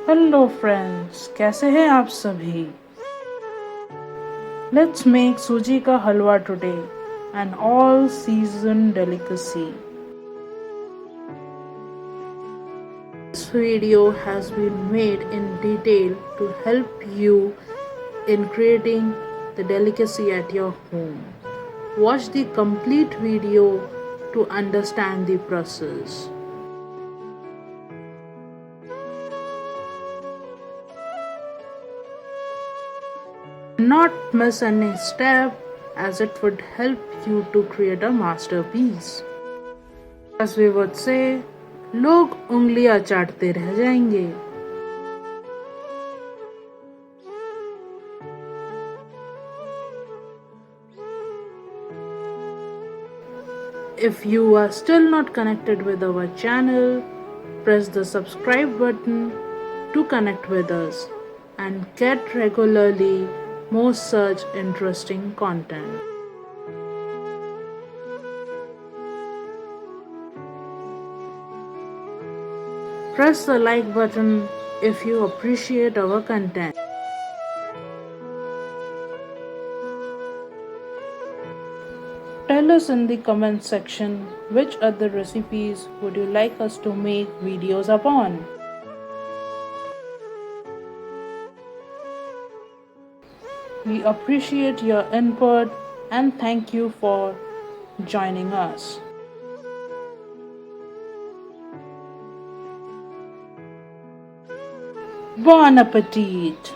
Hello friends, कैसे हैं आप सभी? लेट्स मेक सूजी का हलवा today, an all season delicacy. This video has been made in detail to help you in creating the delicacy at your home. Watch the complete video to understand the process. Not miss any step, as it would help you to create a masterpiece. As we would say, लोग उंगलियां चाटते रह जाएंगे. If you are still not connected with our channel, press the subscribe button to connect with us and get regularly more such interesting content. Press the like button if you appreciate our content. Tell us in the comment section which other recipes would you like us to make videos upon. We appreciate your input and thank you for joining us. Bon appetit!